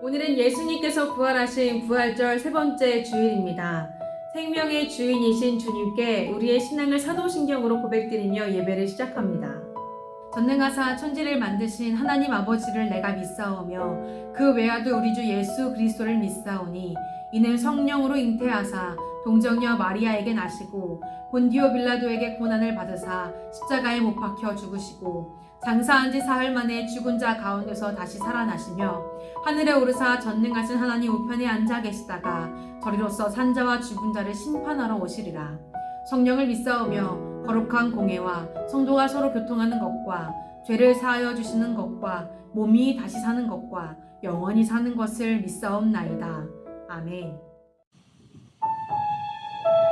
오늘은 예수님께서 부활하신 부활절 세 번째 주일입니다. 생명의 주인이신 주님께 우리의 신앙을 사도신경으로 고백드리며 예배를 시작합니다. 전능하사 천지를 만드신 하나님 아버지를 내가 믿사오며 그 외아들 우리 주 예수 그리스도를 믿사오니 이는 성령으로 잉태하사 동정녀 마리아에게 나시고 본디오 빌라도에게 고난을 받으사 십자가에 못 박혀 죽으시고 장사한 지 사흘 만에 죽은 자 가운데서 다시 살아나시며 하늘에 오르사 전능하신 하나님 우편에 앉아 계시다가 저리로서 산자와 죽은 자를 심판하러 오시리라. 성령을 믿사오며 거룩한 공회와 성도가 서로 교통하는 것과 죄를 사하여 주시는 것과 몸이 다시 사는 것과 영원히 사는 것을 믿사옵나이다. 아멘.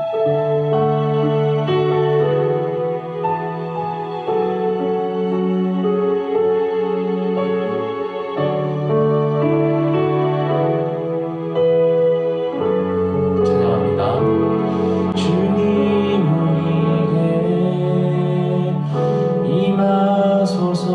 회복시키소서. 主 주님 우리에게 임하소서.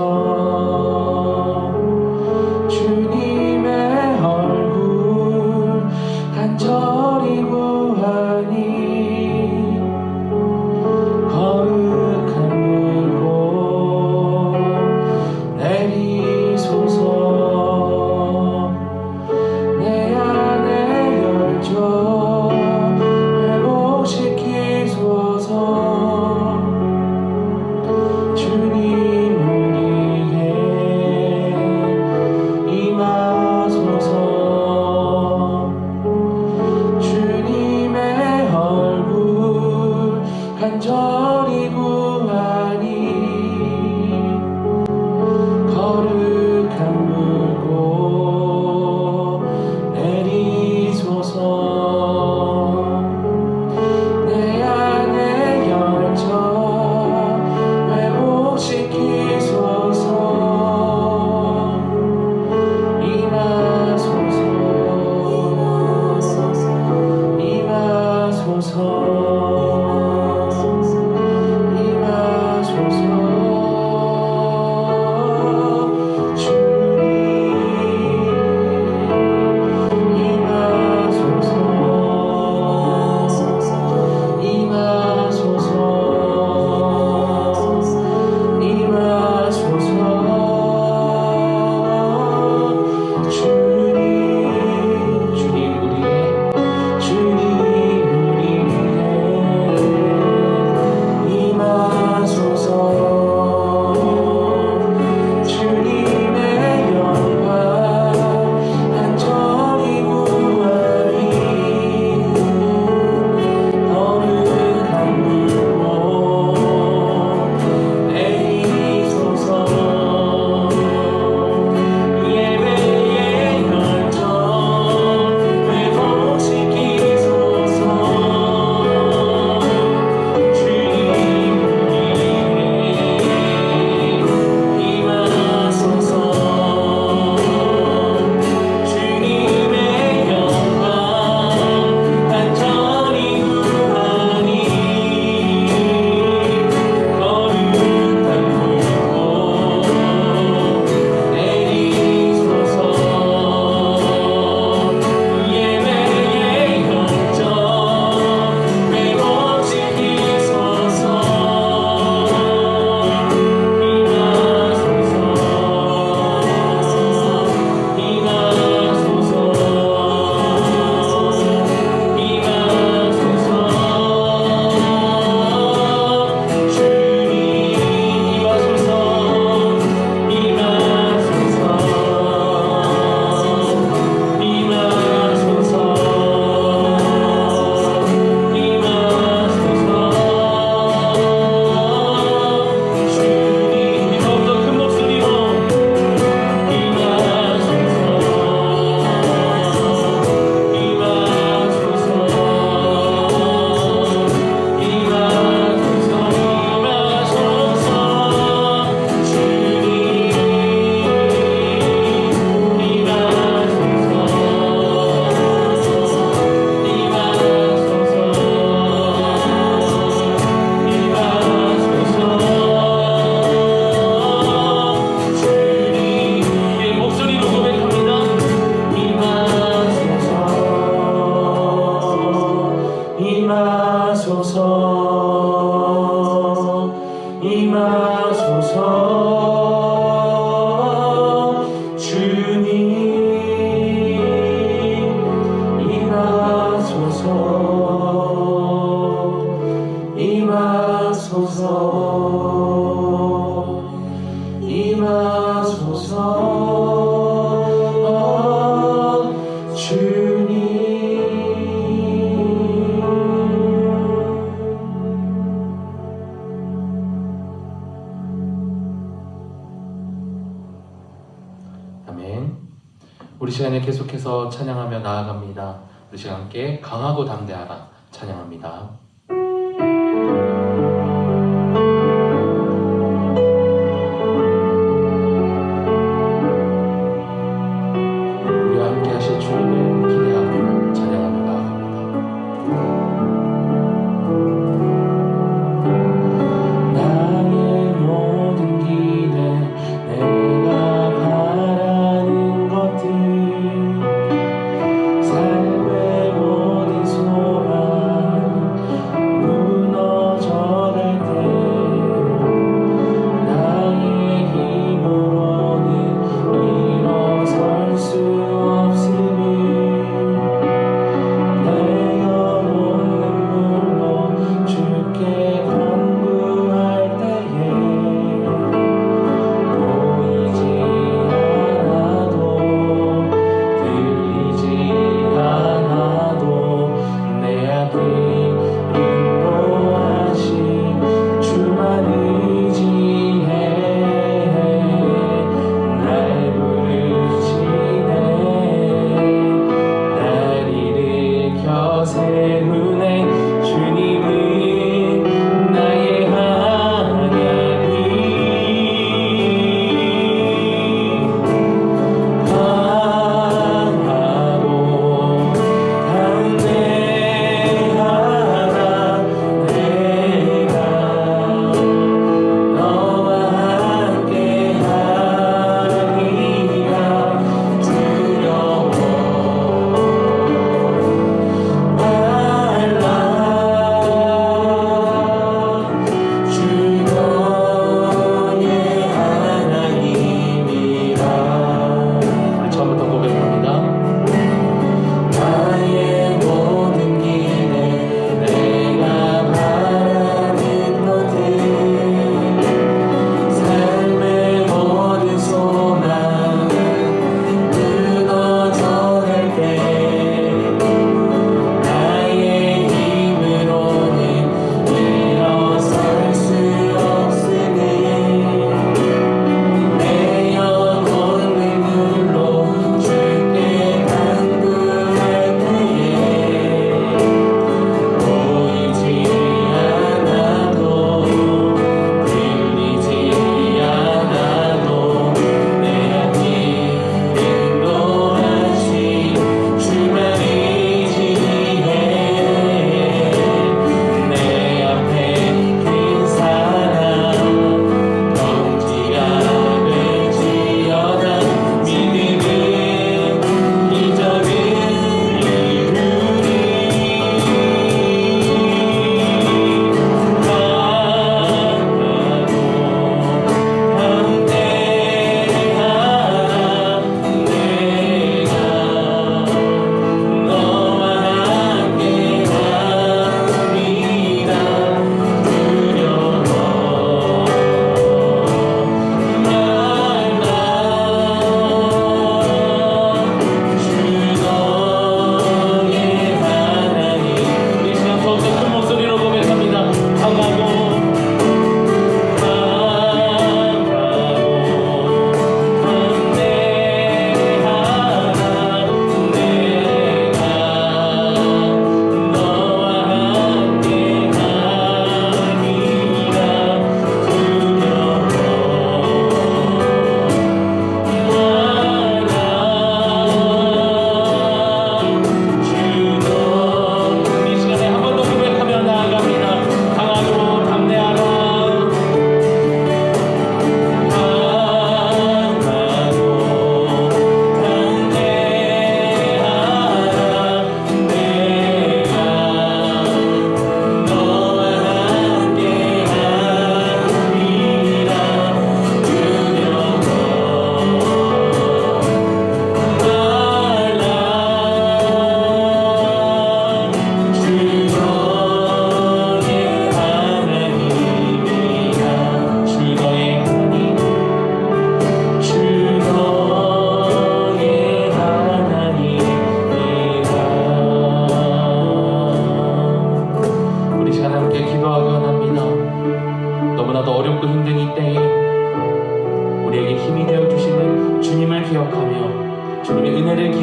주님의 얼굴 한절이고 하니 거룩한 불로 내리소서. 내안의 열조 회복시키소서. 주님 우리에게 임하소서. 주님 우리에게 임하소서. 주님 우리에게 임하소서. 주님 우리에게 임하소서. 주님 우리에게 임하소서. 하소서 주님. 아멘. 우리 시간에 계속해서 찬양하며 나아갑니다. 우리 시간 함께 강하고 담대하라 찬양합니다. 우리와 함께 하실 주님을 기대하며 찬양하며 나아갑니다. 나의 모든 기대 내가 바라는 것들 삶의 모든 소망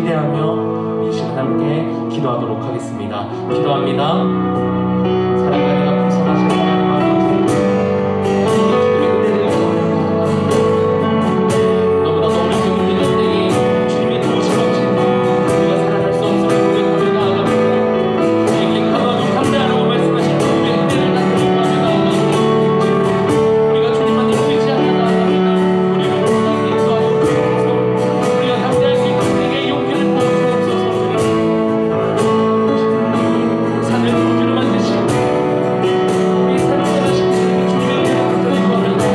기대하며 이 시간 함께 기도하도록 하겠습니다. 기도합니다. 사랑과 내가 풍성하신 하나님 아버지, 주님의 은혜를 너무나도 어렵게 힘들 때에 주님의 도우심 없이 우리가 살아갈 수 없음을 고백하며 나아갑니다. 우리에게 강하고 담대하라고 말씀하신 주님의 은혜를 나타내며 나아갑니다. 우리가 주님한테 의지하며 나아갑니다. 우리를 온전히 인도하여 주옵소서. 우리가 담대할 수 있는 우리에게 용기를 부어주옵소서. 산을 부지로 만드시고 우리 삶을 떠나시고 주님의 은혜를 붙들고 하며 나아갑니다.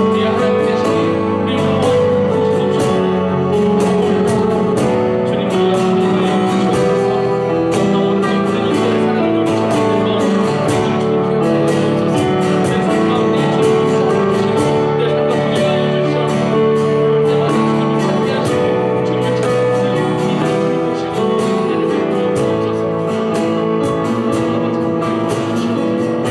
우리 하나님 대신 우리 영원 부어주옵소서. 주님 우리가 주님을 주옵소서. 너무나 오른쪽 푸른 인생의 사랑을 우리 찾는 것 우리를 주님께 하옵소서. 내 삶 가운데 주님을 찾아주시고 내 삶과 동행하여 주시옵소서. 올 때마다 주님을 찾게 하시고 주님을 찾는 것을 이들을 보시고 은혜를 베풀어 주옵소서. 아버지 하나님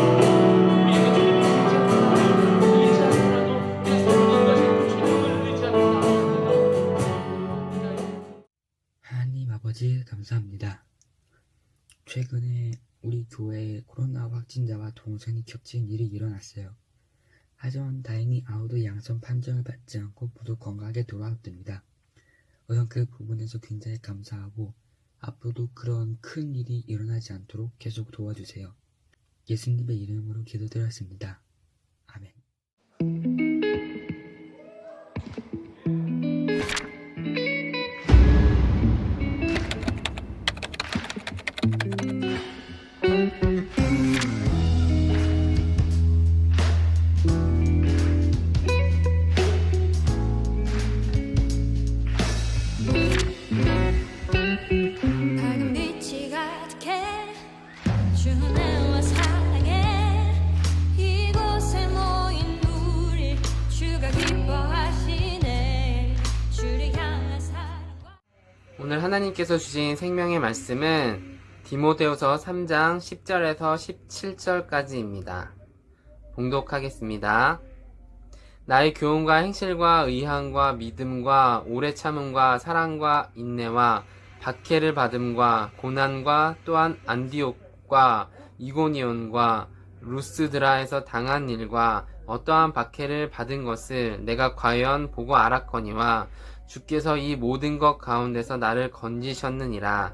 주시옵소서. 우리에게 주님을 의지하더라도 우리가 선한 것이 주님을 의지하며 나아갑니다. 하나님 아버지 감사합니다. 최근에 우리 교회에 코로나 확진자와 동선이 겹친 일이 일어났어요. 하지만 다행히 아무도 양성 판정을 받지 않고 모두 건강하게 돌아왔답니다. 우선 그 부분에서 굉장히 감사하고 앞으로도 그런 큰 일이 일어나지 않도록 계속 도와주세요. 예수님의 이름으로 기도드렸습니다. 아멘. 밝은 빛이 가득해 주내와 사랑해 이곳에 모인 우리 주가 기뻐하시네 주를 향한 사랑과 오늘 하나님께서 주신 생명의 말씀은 디모데후서 3장 10절에서 17절까지입니다. 봉독하겠습니다. 나의 교훈과 행실과 의향과 믿음과 오래 참음과 사랑과 인내와 박해를 받음과 고난과 또한 안디옥과 이고니온과 루스드라에서 당한 일과 어떠한 박해를 받은 것을 내가 과연 보고 알았거니와 주께서 이 모든 것 가운데서 나를 건지셨느니라.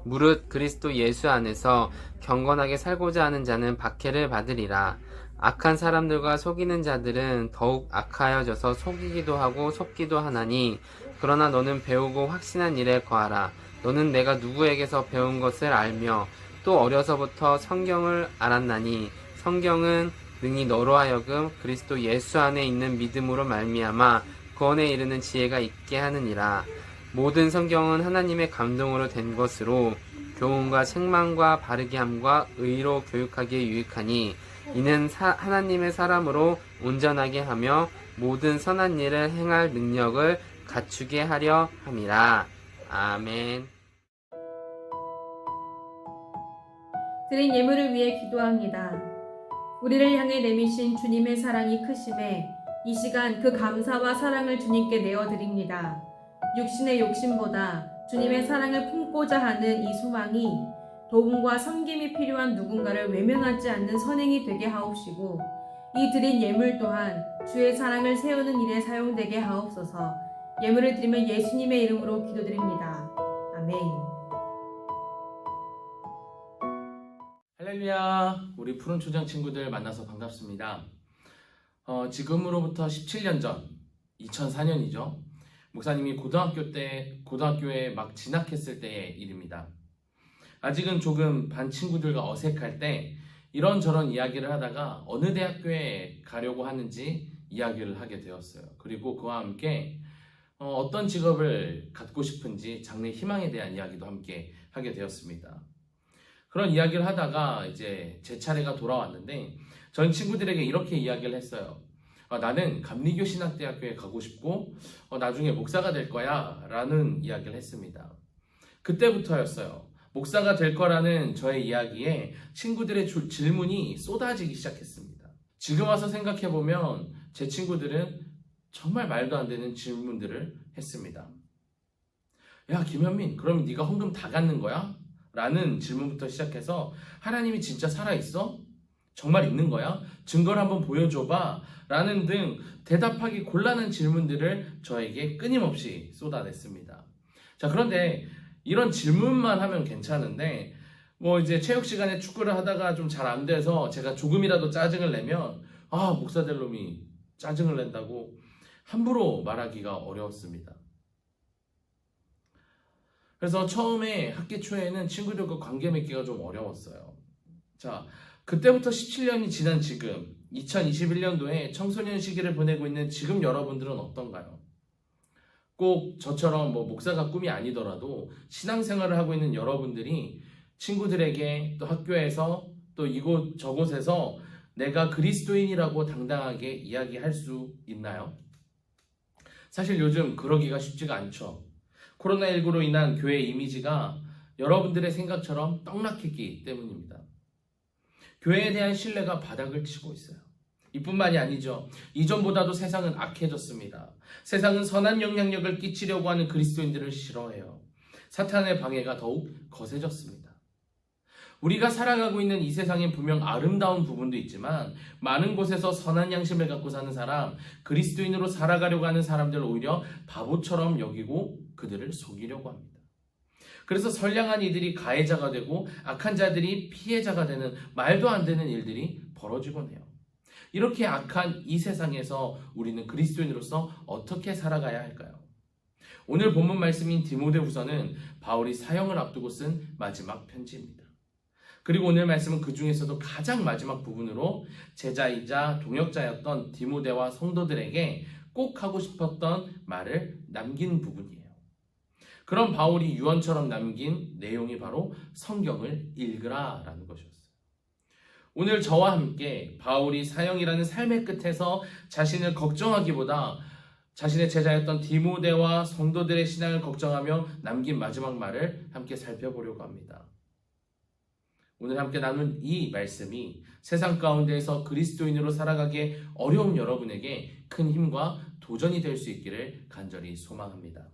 무릇 그리스도 예수 안에서 경건하게 살고자 하는 자는 박해를 받으리라. 악한 사람들과 속이는 자들은 더욱 악하여져서 속이기도 하고 속기도 하나니 그러나 너는 배우고 확신한 일에 거하라. 너는 내가 누구에게서 배운 것을 알며 또 어려서부터 성경을 알았나니 성경은 능히 너로 하여금 그리스도 예수 안에 있는 믿음으로 말미암아 구원에 이르는 지혜가 있게 하느니라. 모든 성경은 하나님의 감동으로 된 것으로 교훈과 책망과 바르게 함과 의로 교육하기에 유익하니 이는 하나님의 사람으로 온전하게 하며 모든 선한 일을 행할 능력을 갖추게 하려 함이라. 아멘. 드린 예물을 위해 기도합니다. 우리를 향해 내미신 주님의 사랑이 크심에 이 시간 그 감사와 사랑을 주님께 내어드립니다. 육신의 욕심보다 주님의 사랑을 품고자 하는 이 소망이 도움과 섬김이 필요한 누군가를 외면하지 않는 선행이 되게 하옵시고 이 드린 예물 또한 주의 사랑을 세우는 일에 사용되게 하옵소서. 예물을 드리면 예수님의 이름으로 기도드립니다. 아멘. 할렐루야. 우리 푸른 초장 친구들 만나서 반갑습니다. 지금으로부터 17년 전 2004년이죠. 목사님이 고등학교에 막 진학했을 때의 일입니다. 아직은 조금 반 친구들과 어색할 때 이런저런 이야기를 하다가 어느 대학교에 가려고 하는지 이야기를 하게 되었어요. 그리고 그와 함께 어떤 직업을 갖고 싶은지 장래 희망에 대한 이야기도 함께 하게 되었습니다. 그런 이야기를 하다가 이제 제 차례가 돌아왔는데 전 친구들에게 이렇게 이야기를 했어요. 나는 감리교 신학대학교에 가고 싶고 나중에 목사가 될 거야 라는 이야기를 했습니다. 그때부터였어요. 목사가 될 거라는 저의 이야기에 친구들의 질문이 쏟아지기 시작했습니다. 지금 와서 생각해보면 제 친구들은 정말 말도 안 되는 질문들을 했습니다. 야, 김현민, 그럼 네가 헌금 다 갖는 거야? 라는 질문부터 시작해서 하나님이 진짜 살아있어? 정말 있는 거야? 증거를 한번 보여줘봐. 라는 등 대답하기 곤란한 질문들을 저에게 끊임없이 쏟아냈습니다. 자, 그런데 이런 질문만 하면 괜찮은데 뭐 이제 체육 시간에 축구를 하다가 좀 잘 안 돼서 제가 조금이라도 짜증을 내면 목사 될 놈이 짜증을 낸다고 함부로 말하기가 어려웠습니다. 그래서 처음에 학기 초에는 친구들과 관계 맺기가 좀 어려웠어요. 자, 그때부터 17년이 지난 지금 2021년도에 청소년 시기를 보내고 있는 지금 여러분들은 어떤가요? 꼭 저처럼 뭐 목사가 꿈이 아니더라도 신앙생활을 하고 있는 여러분들이 친구들에게 또 학교에서 또 이곳 저곳에서 내가 그리스도인이라고 당당하게 이야기할 수 있나요? 사실 요즘 그러기가 쉽지가 않죠. 코로나19로 인한 교회 이미지가 여러분들의 생각처럼 떡락했기 때문입니다. 교회에 대한 신뢰가 바닥을 치고 있어요. 이뿐만이 아니죠. 이전보다도 세상은 악해졌습니다. 세상은 선한 영향력을 끼치려고 하는 그리스도인들을 싫어해요. 사탄의 방해가 더욱 거세졌습니다. 우리가 살아가고 있는 이 세상엔 분명 아름다운 부분도 있지만 많은 곳에서 선한 양심을 갖고 사는 사람, 그리스도인으로 살아가려고 하는 사람들을 오히려 바보처럼 여기고 그들을 속이려고 합니다. 그래서 선량한 이들이 가해자가 되고 악한 자들이 피해자가 되는 말도 안 되는 일들이 벌어지곤 해요. 이렇게 악한 이 세상에서 우리는 그리스도인으로서 어떻게 살아가야 할까요? 오늘 본문 말씀인 디모데후서는 바울이 사형을 앞두고 쓴 마지막 편지입니다. 그리고 오늘 말씀은 그 중에서도 가장 마지막 부분으로 제자이자 동역자였던 디모데와 성도들에게 꼭 하고 싶었던 말을 남긴 부분이에요. 그런 바울이 유언처럼 남긴 내용이 바로 성경을 읽으라 라는 것이었어요. 오늘 저와 함께 바울이 사형이라는 삶의 끝에서 자신을 걱정하기보다 자신의 제자였던 디모데와 성도들의 신앙을 걱정하며 남긴 마지막 말을 함께 살펴보려고 합니다. 오늘 함께 나눈 이 말씀이 세상 가운데에서 그리스도인으로 살아가기에 어려운 여러분에게 큰 힘과 도전이 될 수 있기를 간절히 소망합니다.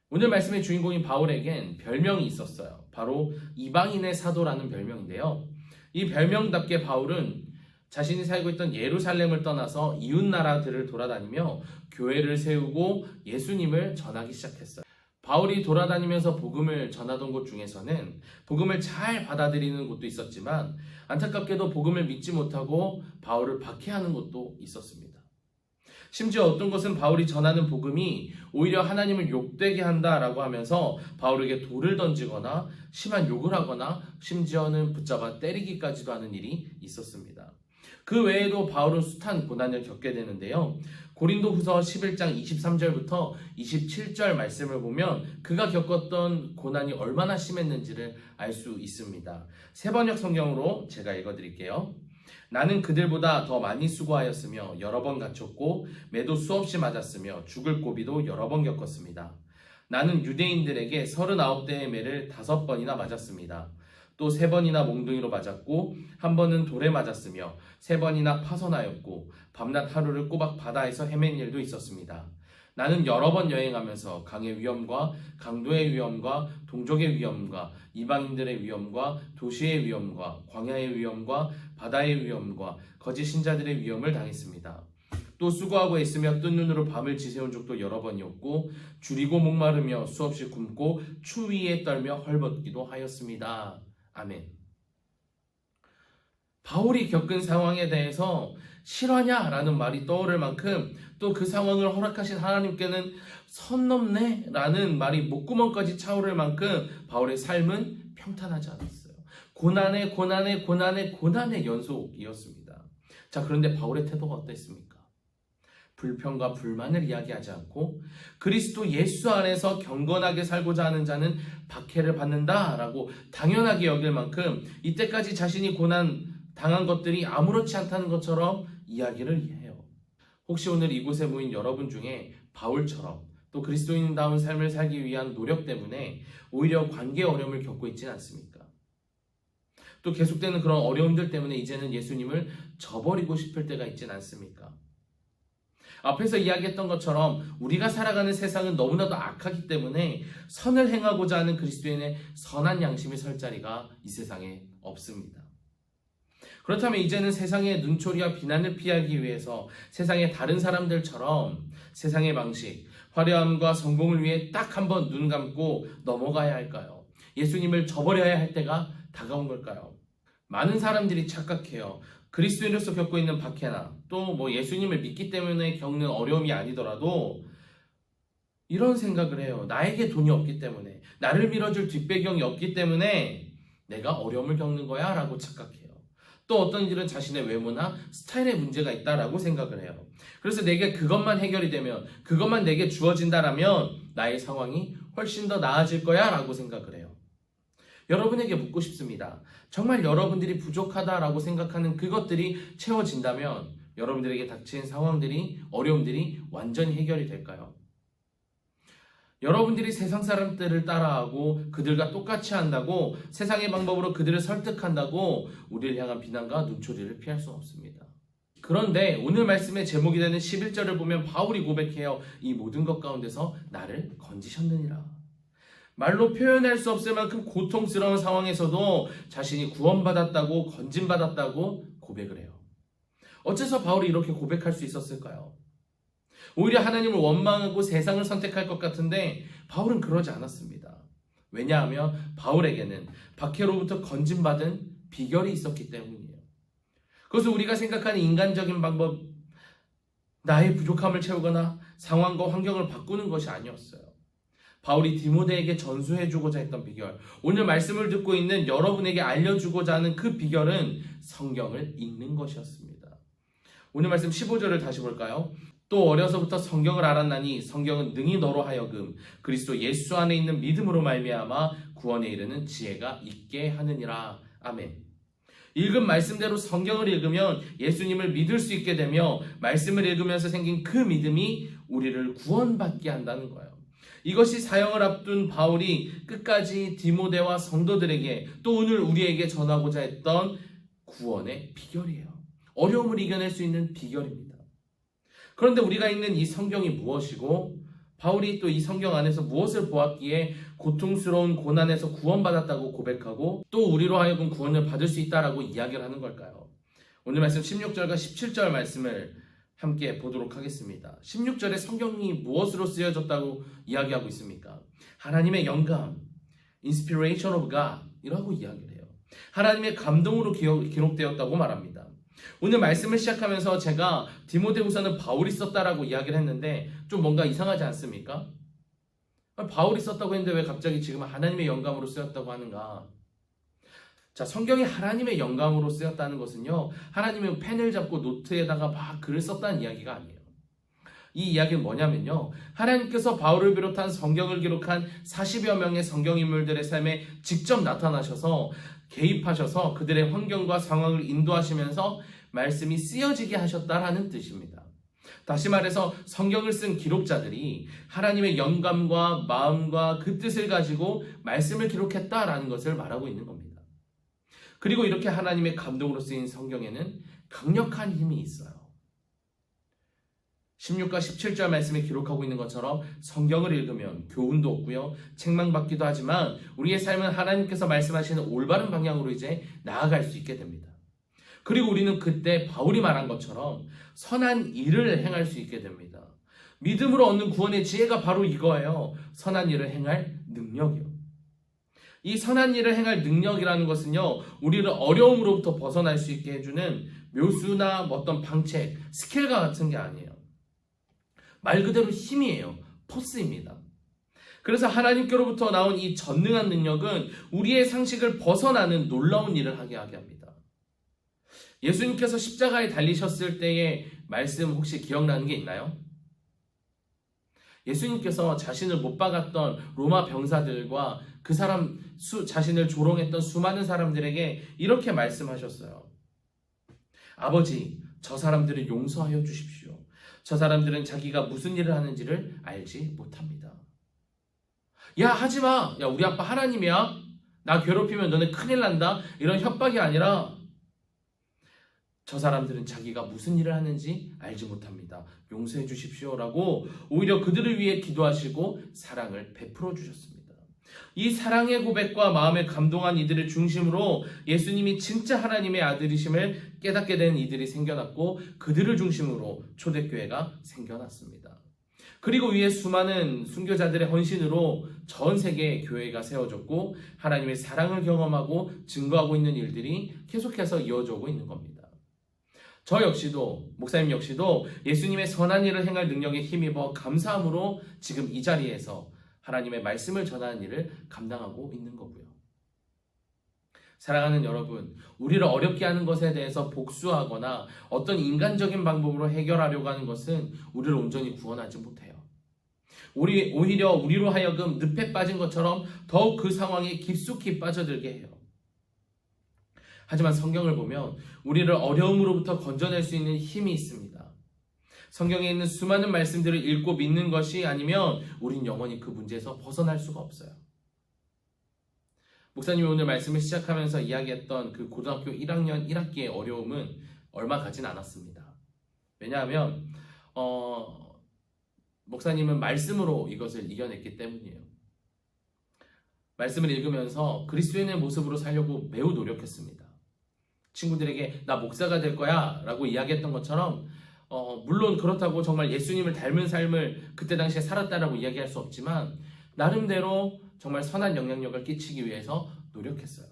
오늘 말씀의 주인공인 바울에겐 별명이 있었어요. 바로 이방인의 사도라는 별명인데요. 이 별명답게 바울은 자신이 살고 있던 예루살렘을 떠나서 이웃나라들을 돌아다니며 교회를 세우고 예수님을 전하기 시작했어요. 바울이 돌아다니면서 복음을 전하던 곳 중에서는 복음을 잘 받아들이는 곳도 있었지만 안타깝게도 복음을 믿지 못하고 바울을 박해하는 곳도 있었습니다. 심지어 어떤 곳은 바울이 전하는 복음이 오히려 하나님을 욕되게 한다라고 하면서 바울에게 돌을 던지거나 심한 욕을 하거나 심지어는 붙잡아 때리기까지도 하는 일이 있었습니다. 그 외에도 바울은 숱한 고난을 겪게 되는데요. 고린도후서 11장 23절부터 27절 말씀을 보면 그가 겪었던 고난이 얼마나 심했는지를 알 수 있습니다. 세번역 성경으로 제가 읽어드릴게요. 나는 그들보다 더 많이 수고하였으며 여러 번 갇혔고 매도 수없이 맞았으며 죽을 고비도 여러 번 겪었습니다. 나는 유대인들에게 39대의 매를 5번이나 맞았습니다. 또 3번이나 몽둥이로 맞았고 1번은 돌에 맞았으며 3번이나 파선하였고 밤낮 하루를 꼬박 바다에서 헤맨 일도 있었습니다. 나는 여러 번 여행하면서 강의 위험과 강도의 위험과 동족의 위험과 이방인들의 위험과 도시의 위험과 광야의 위험과 바다의 위험과 거짓 신자들의 위험을 당했습니다. 또 수고하고 애쓰며 뜬 눈으로 밤을 지새운 적도 여러 번이었고 줄이고 목마르며 수없이 굶고 추위에 떨며 헐벗기도 하였습니다. 아멘. 바울이 겪은 상황에 대해서 실화냐라는 말이 떠오를 만큼 또 그 상황을 허락하신 하나님께는 선 넘네 라는 말이 목구멍까지 차오를 만큼 바울의 삶은 평탄하지 않았어요. 고난의 연속이었습니다. 자, 그런데 바울의 태도가 어땠습니까? 불평과 불만을 이야기하지 않고 그리스도 예수 안에서 경건하게 살고자 하는 자는 박해를 받는다라고 당연하게 여길 만큼 이때까지 자신이 고난 당한 것들이 아무렇지 않다는 것처럼 이야기를 해요. 혹시 오늘 이곳에 모인 여러분 중에 바울처럼 또 그리스도인다운 삶을 살기 위한 노력 때문에 오히려 관계 어려움을 겪고 있지는 않습니까? 또 계속되는 그런 어려움들 때문에 이제는 예수님을 저버리고 싶을 때가 있지는 않습니까? 앞에서 이야기했던 것처럼 우리가 살아가는 세상은 너무나도 악하기 때문에 선을 행하고자 하는 그리스도인의 선한 양심이 설 자리가 이 세상에 없습니다. 그렇다면 이제는 세상의 눈초리와 비난을 피하기 위해서 세상의 다른 사람들처럼 세상의 방식, 화려함과 성공을 위해 딱 한번 눈 감고 넘어가야 할까요? 예수님을 저버려야 할 때가 다가온 걸까요? 많은 사람들이 착각해요. 그리스도인으로서 겪고 있는 박해나 또 예수님을 믿기 때문에 겪는 어려움이 아니더라도 이런 생각을 해요. 나에게 돈이 없기 때문에, 나를 밀어줄 뒷배경이 없기 때문에 내가 어려움을 겪는 거야 라고 착각해요. 또 어떤 일은 자신의 외모나 스타일에 문제가 있다라고 생각을 해요. 그래서 내게 그것만 해결이 되면, 그것만 내게 주어진다라면 나의 상황이 훨씬 더 나아질 거야 라고 생각을 해요. 여러분에게 묻고 싶습니다. 정말 여러분들이 부족하다라고 생각하는 그것들이 채워진다면 여러분들에게 닥친 상황들이, 어려움들이 완전히 해결이 될까요? 여러분들이 세상 사람들을 따라하고 그들과 똑같이 한다고, 세상의 방법으로 그들을 설득한다고 우리를 향한 비난과 눈초리를 피할 수는 없습니다. 그런데 오늘 말씀의 제목이 되는 11절을 보면 바울이 고백해요. 이 모든 것 가운데서 나를 건지셨느니라. 말로 표현할 수 없을 만큼 고통스러운 상황에서도 자신이 구원받았다고, 건진받았다고 고백을 해요. 어째서 바울이 이렇게 고백할 수 있었을까요? 오히려 하나님을 원망하고 세상을 선택할 것 같은데 바울은 그러지 않았습니다. 왜냐하면 바울에게는 박해로부터 건진받은 비결이 있었기 때문이에요. 그것은 우리가 생각하는 인간적인 방법, 나의 부족함을 채우거나 상황과 환경을 바꾸는 것이 아니었어요. 바울이 디모데에게 전수해주고자 했던 비결, 오늘 말씀을 듣고 있는 여러분에게 알려주고자 하는 그 비결은 성경을 읽는 것이었습니다. 오늘 말씀 15절을 다시 볼까요? 또 어려서부터 성경을 알았나니 성경은 능히 너로 하여금 그리스도 예수 안에 있는 믿음으로 말미암아 구원에 이르는 지혜가 있게 하느니라. 아멘. 읽은 말씀대로 성경을 읽으면 예수님을 믿을 수 있게 되며 말씀을 읽으면서 생긴 그 믿음이 우리를 구원받게 한다는 거예요. 이것이 사형을 앞둔 바울이 끝까지 디모데와 성도들에게 또 오늘 우리에게 전하고자 했던 구원의 비결이에요. 어려움을 이겨낼 수 있는 비결입니다. 그런데 우리가 읽는 이 성경이 무엇이고 바울이 또 이 성경 안에서 무엇을 보았기에 고통스러운 고난에서 구원받았다고 고백하고 또 우리로 하여금 구원을 받을 수 있다라고 이야기를 하는 걸까요? 오늘 말씀 16절과 17절 말씀을 함께 보도록 하겠습니다. 16절에 성경이 무엇으로 쓰여졌다고 이야기하고 있습니까? 하나님의 영감, inspiration of God 이라고 이야기를 해요. 하나님의 감동으로 기록되었다고 말합니다. 오늘 말씀을 시작하면서 제가 디모데후서는 바울이 썼다라고 이야기를 했는데 좀 뭔가 이상하지 않습니까? 바울이 썼다고 했는데 왜 갑자기 지금 하나님의 영감으로 쓰였다고 하는가? 자, 성경이 하나님의 영감으로 쓰였다는 것은요, 하나님의 펜을 잡고 노트에다가 막 글을 썼다는 이야기가 아니에요. 이 이야기는 뭐냐면요, 하나님께서 바울을 비롯한 성경을 기록한 40여 명의 성경인물들의 삶에 직접 나타나셔서 개입하셔서 그들의 환경과 상황을 인도하시면서 말씀이 쓰여지게 하셨다라는 뜻입니다. 다시 말해서 성경을 쓴 기록자들이 하나님의 영감과 마음과 그 뜻을 가지고 말씀을 기록했다라는 것을 말하고 있는 겁니다. 그리고 이렇게 하나님의 감동으로 쓰인 성경에는 강력한 힘이 있어요. 16과 17절 말씀에 기록하고 있는 것처럼 성경을 읽으면 교훈도 얻고요, 책망받기도 하지만 우리의 삶은 하나님께서 말씀하시는 올바른 방향으로 이제 나아갈 수 있게 됩니다. 그리고 우리는 그때 바울이 말한 것처럼 선한 일을 행할 수 있게 됩니다. 믿음으로 얻는 구원의 지혜가 바로 이거예요. 선한 일을 행할 능력이요. 이 선한 일을 행할 능력이라는 것은요, 우리를 어려움으로부터 벗어날 수 있게 해주는 묘수나 어떤 방책, 스킬과 같은 게 아니에요. 말 그대로 힘이에요. 포스입니다. 그래서 하나님께로부터 나온 이 전능한 능력은 우리의 상식을 벗어나는 놀라운 일을 하게 합니다. 예수님께서 십자가에 달리셨을 때의 말씀 혹시 기억나는 게 있나요? 예수님께서 자신을 못 박았던 로마 병사들과 그 사람 자신을 조롱했던 수많은 사람들에게 이렇게 말씀하셨어요. 아버지, 저 사람들을 용서하여 주십시오. 저 사람들은 자기가 무슨 일을 하는지를 알지 못합니다. 야, 하지마. 야, 우리 아빠 하나님이야. 나 괴롭히면 너네 큰일 난다. 이런 협박이 아니라 저 사람들은 자기가 무슨 일을 하는지 알지 못합니다. 용서해 주십시오라고 오히려 그들을 위해 기도하시고 사랑을 베풀어 주셨습니다. 이 사랑의 고백과 마음에 감동한 이들을 중심으로 예수님이 진짜 하나님의 아들이심을 깨닫게 된 이들이 생겨났고 그들을 중심으로 초대교회가 생겨났습니다. 그리고 위에 수많은 순교자들의 헌신으로 전 세계에 교회가 세워졌고 하나님의 사랑을 경험하고 증거하고 있는 일들이 계속해서 이어져 오고 있는 겁니다. 저 역시도, 목사님 역시도 예수님의 선한 일을 행할 능력에 힘입어 감사함으로 지금 이 자리에서 하나님의 말씀을 전하는 일을 감당하고 있는 거고요. 사랑하는 여러분, 우리를 어렵게 하는 것에 대해서 복수하거나 어떤 인간적인 방법으로 해결하려고 하는 것은 우리를 온전히 구원하지 못해요. 오히려 우리로 하여금 늪에 빠진 것처럼 더욱 그 상황에 깊숙이 빠져들게 해요. 하지만 성경을 보면 우리를 어려움으로부터 건져낼 수 있는 힘이 있습니다. 성경에 있는 수많은 말씀들을 읽고 믿는 것이 아니면 우린 영원히 그 문제에서 벗어날 수가 없어요. 목사님이 오늘 말씀을 시작하면서 이야기했던 그 고등학교 1학년 1학기의 어려움은 얼마 가진 않았습니다. 왜냐하면 목사님은 말씀으로 이것을 이겨냈기 때문이에요. 말씀을 읽으면서 그리스도인의 모습으로 살려고 매우 노력했습니다. 친구들에게 나 목사가 될 거야 라고 이야기했던 것처럼 물론 그렇다고 정말 예수님을 닮은 삶을 그때 당시에 살았다라고 이야기할 수 없지만 나름대로 정말 선한 영향력을 끼치기 위해서 노력했어요.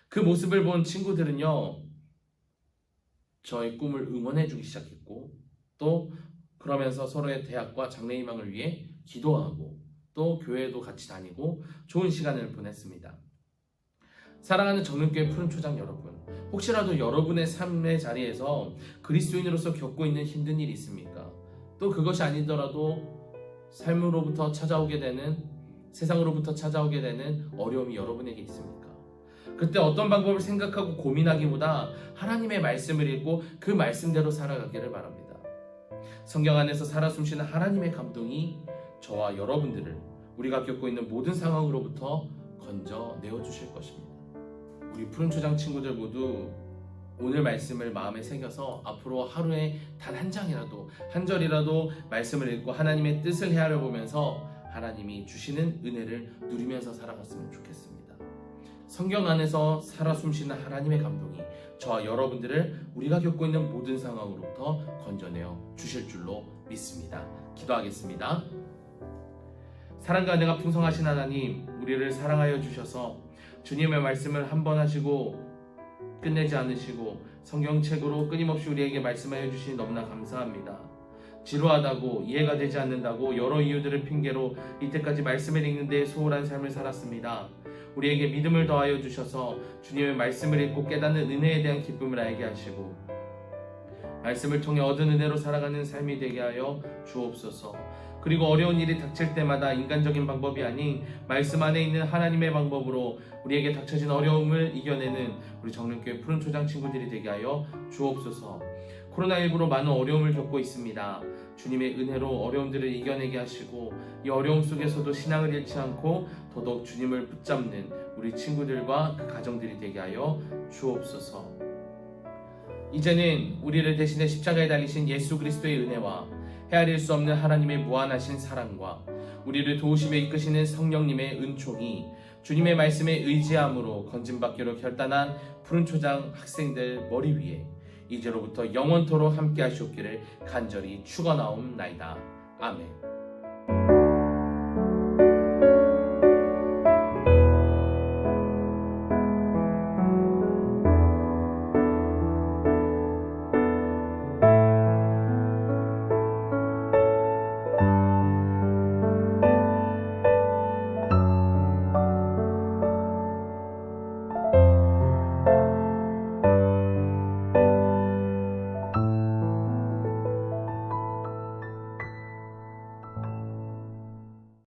그 모습을 본 친구들은요, 저의 꿈을 응원해 주기 시작했고 또 그러면서 서로의 대학과 장래희망을 위해 기도하고 또 교회도 같이 다니고 좋은 시간을 보냈습니다. 사랑하는 정릉교회 푸른초장 여러분, 혹시라도 여러분의 삶의 자리에서 그리스도인으로서 겪고 있는 힘든 일이 있습니까? 또 그것이 아니더라도 삶으로부터 찾아오게 되는, 세상으로부터 찾아오게 되는 어려움이 여러분에게 있습니까? 그때 어떤 방법을 생각하고 고민하기보다 하나님의 말씀을 읽고 그 말씀대로 살아가기를 바랍니다. 성경 안에서 살아 숨쉬는 하나님의 감동이 저와 여러분들을 우리가 겪고 있는 모든 상황으로부터 건져내어 주실 것입니다. 우리 푸른초장 친구들 모두 오늘 말씀을 마음에 새겨서 앞으로 하루에 단 한 장이라도, 한 절이라도 말씀을 읽고 하나님의 뜻을 헤아려 보면서 하나님이 주시는 은혜를 누리면서 살아갔으면 좋겠습니다. 성경 안에서 살아 숨쉬는 하나님의 감동이 저와 여러분들을 우리가 겪고 있는 모든 상황으로부터 건져내어 주실 줄로 믿습니다. 기도하겠습니다. 사랑과 은혜가 풍성하신 하나님, 우리를 사랑하여 주셔서 주님의 말씀을 한 번 하시고 끝내지 않으시고 성경책으로 끊임없이 우리에게 말씀하여 주시니 너무나 감사합니다. 지루하다고, 이해가 되지 않는다고 여러 이유들을 핑계로 이때까지 말씀을 읽는 데 소홀한 삶을 살았습니다. 우리에게 믿음을 더하여 주셔서 주님의 말씀을 읽고 깨닫는 은혜에 대한 기쁨을 알게 하시고 말씀을 통해 얻은 은혜로 살아가는 삶이 되게 하여 주옵소서. 그리고 어려운 일이 닥칠 때마다 인간적인 방법이 아닌 말씀 안에 있는 하나님의 방법으로 우리에게 닥쳐진 어려움을 이겨내는 우리 정릉교회 푸른초장 친구들이 되게 하여 주옵소서. 코로나19로 많은 어려움을 겪고 있습니다. 주님의 은혜로 어려움들을 이겨내게 하시고 이 어려움 속에서도 신앙을 잃지 않고 더더욱 주님을 붙잡는 우리 친구들과 그 가정들이 되게 하여 주옵소서. 이제는 우리를 대신해 십자가에 달리신 예수 그리스도의 은혜와 헤아릴 수 없는 하나님의 무한하신 사랑과 우리를 도우심에 이끄시는 성령님의 은총이 주님의 말씀에 의지함으로 건짐받기로 결단한 푸른초장 학생들 머리 위에 이제로부터 영원토록 함께 하시옵기를 간절히 축원하옵나이다. 아멘.